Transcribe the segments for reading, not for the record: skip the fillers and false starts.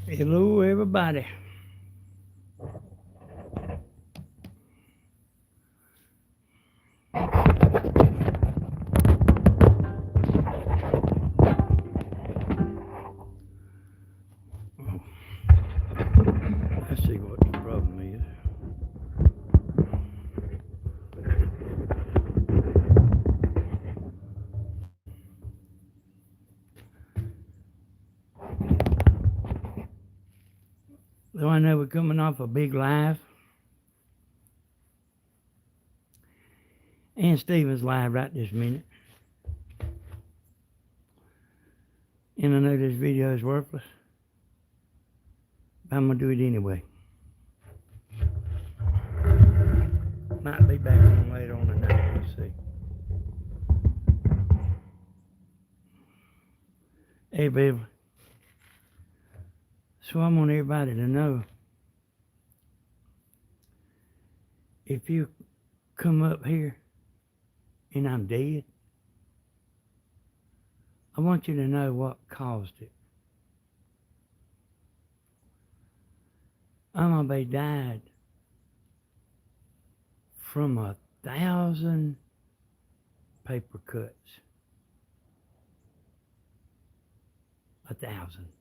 Hello, everybody. Oh, let's see what the problem is. Though I know we're coming off a big live, and Steven's live right this minute, and I know this video is worthless, but I'm gonna do it anyway. Might be back on later on tonight. We'll see. Hey, baby. So I want everybody to know, if you come up here and I'm dead, I want you to know what caused it. I'm gonna be died from 1,000 paper cuts. 1,000.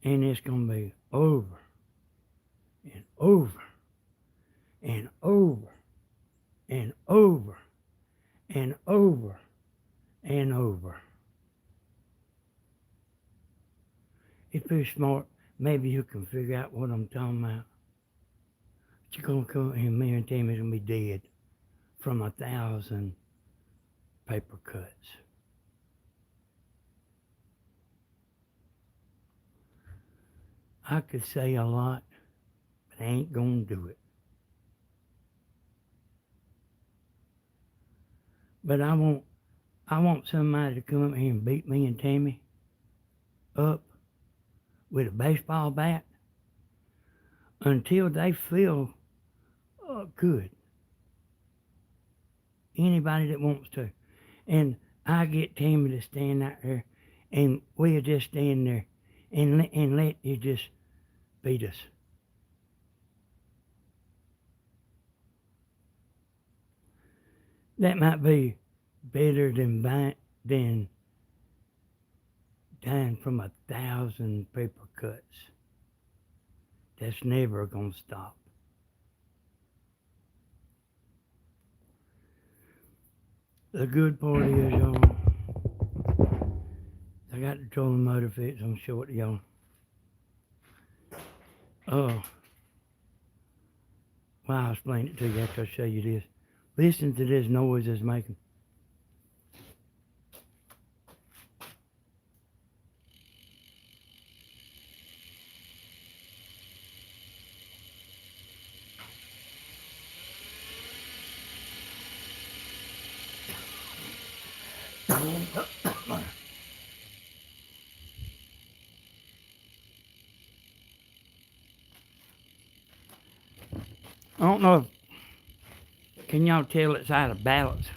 And it's gonna be over and over and over and over and over and over. If you're smart, maybe you can figure out what I'm talking about. But you're gonna come here, me and Tammy's gonna be dead from 1,000 paper cuts. I could say a lot, but I ain't gonna do it. But I want somebody to come up here and beat me and Tammy up with a baseball bat until they feel good. Anybody that wants to. And I get Tammy to stand out there, and we'll just stand there and let you just beat us. That might be better than dying from 1,000 paper cuts. That's never gonna stop. The good part is, y'all, I got the trolling motor fixed. I'm show it to y'all. Oh, well, I'll explain it to you after I show you this. Listen to this noise it's making. I don't know if, can y'all tell it's out of balance?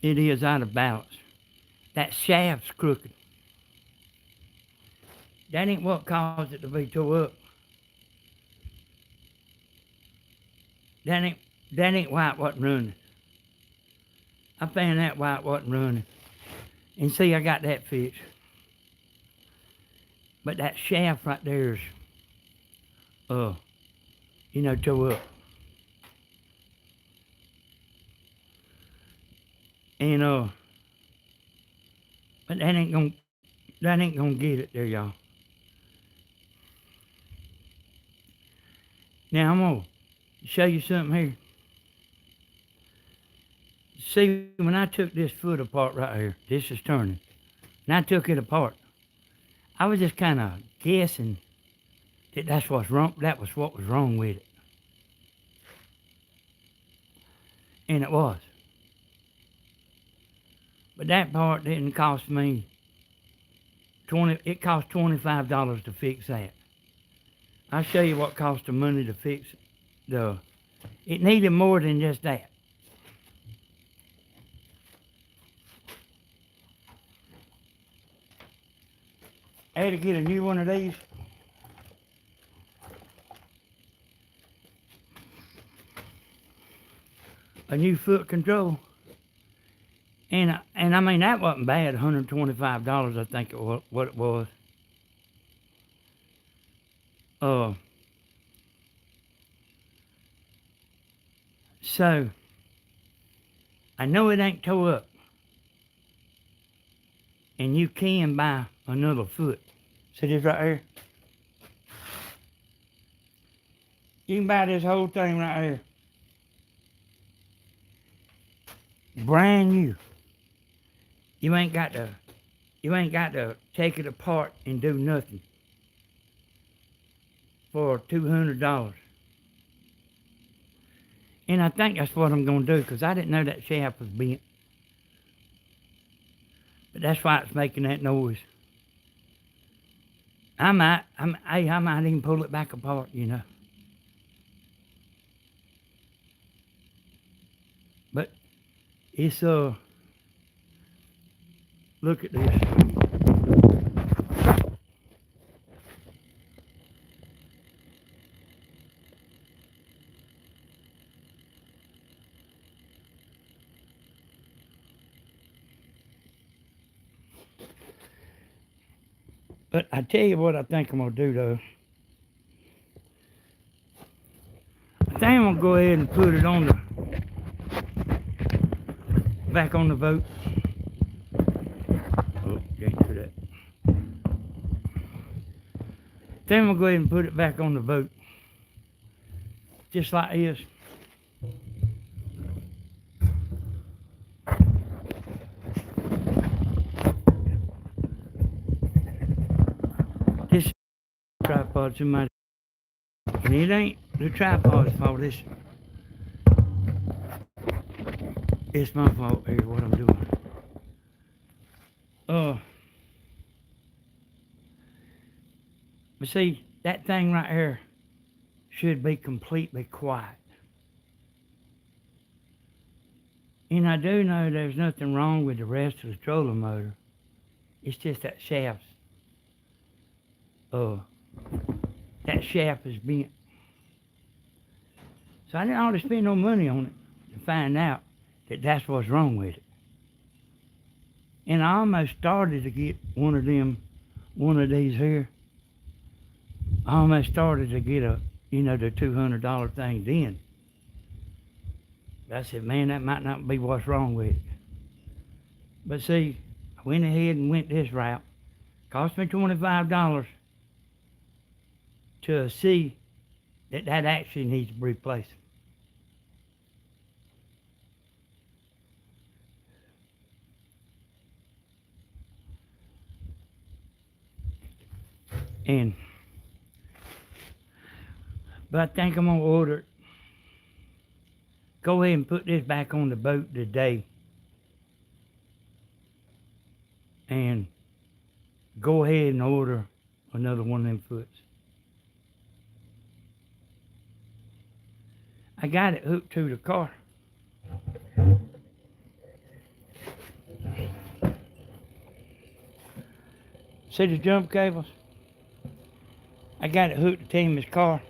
It is out of balance. That shaft's crooked. That ain't what caused it to be tore up. That ain't why it wasn't running. I found that why it wasn't running. And see, I got that fixed. But that shaft right there is, tore up. And but that ain't gonna get it there, y'all. Now I'm gonna show you something here. See, when I took this foot apart right here, this is turning, and I took it apart, I was just kind of guessing that that's what's wrong. That was what was wrong with it, and it was. But that part didn't cost me It cost $25 to fix that. I'll show you what cost the money to fix it. It needed more than just that. I had to get a new one of these. A new foot control. And I mean, that wasn't bad, $125, I think it was, what it was. So, I know it ain't tore up. And you can buy another foot. See this right here? You can buy this whole thing right here. Brand new. You ain't got to take it apart and do nothing for $200. And I think that's what I'm going to do, because I didn't know that shaft was bent. But that's why it's making that noise. I might even pull it back apart, you know. But it's, look at this. But I tell you what I think I'm going to do, though. I think I'm going to go ahead and put it on back on the boat. Oh, can't do that. Then I'm going to go ahead and put it back on the boat. Just like this. This tripod's in my... And it ain't the tripod's fault. It's my fault here, what I'm doing. But see, that thing right here should be completely quiet. And I do know there's nothing wrong with the rest of the trolling motor. It's just that shaft. That shaft is bent. So I didn't ought to spend no money on it to find out that that's what's wrong with it. And I almost started to get one of these here. I almost started to get the $200 thing then. But I said, man, that might not be what's wrong with it. But see, I went ahead and went this route. Cost me $25 to see that actually needs to be replaced. But I think I'm gonna order it. Go ahead and put this back on the boat today. And go ahead and order another one of them foots. I got it hooked to the car. See the jump cables? I got it hooked to Tammy's car.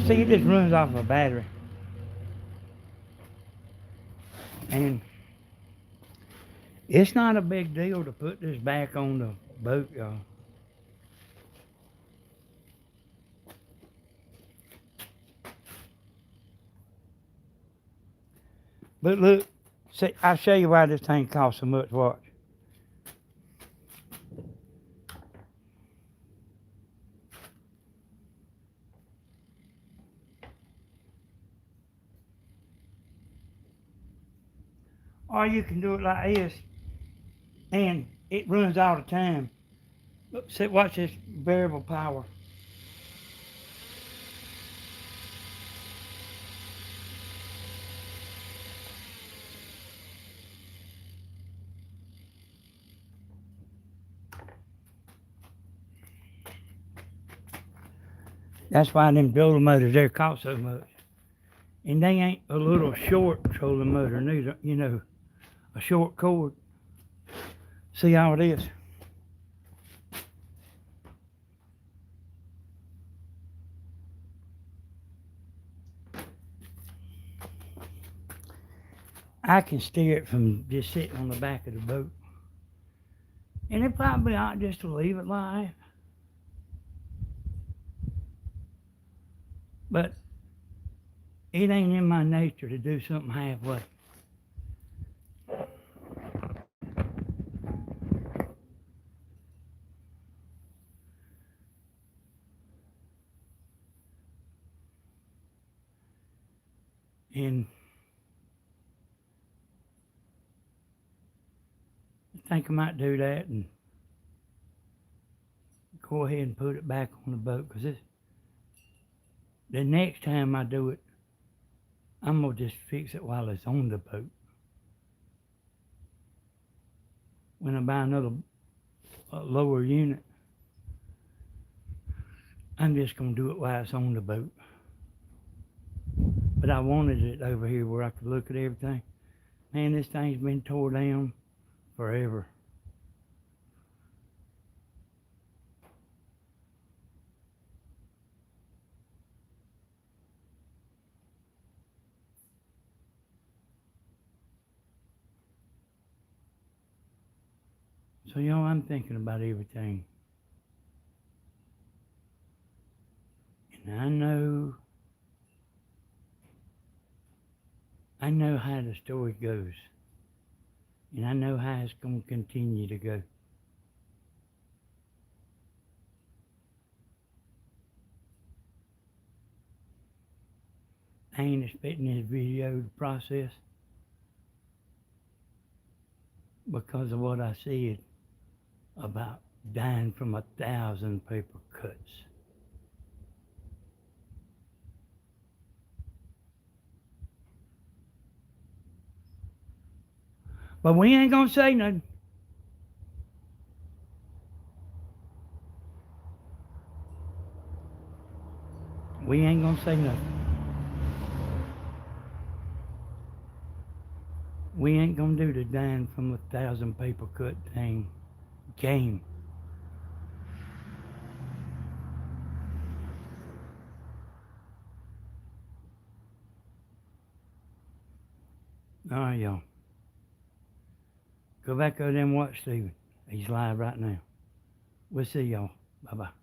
See, it just runs off a battery. And it's not a big deal to put this back on the boat, y'all. But look, see, I'll show you why this thing costs so much. Watch. Or you can do it like this, and it runs all the time. Look, see, watch this variable power. That's why them trolling motors there cost so much. And they ain't a little short trolling motor neither, a short cord. See how it is. I can steer it from just sitting on the back of the boat. And it probably ought just to leave it like that. But it ain't in my nature to do something halfway. And I think I might do that and go ahead and put it back on the boat, because the next time I do it, I'm going to just fix it while it's on the boat. When I buy another lower unit, I'm just going to do it while it's on the boat. But I wanted it over here where I could look at everything. Man, this thing's been tore down forever. So, I'm thinking about everything. And I know how the story goes. And I know how it's going to continue to go. I ain't expecting this video to process because of what I said about dying from 1,000 paper cuts. But we ain't gonna say nothing. We ain't gonna say nothing. We ain't gonna do the dying from 1,000 paper cut thing game. All right, y'all. Go back over there and watch Steven. He's live right now. We'll see y'all. Bye-bye.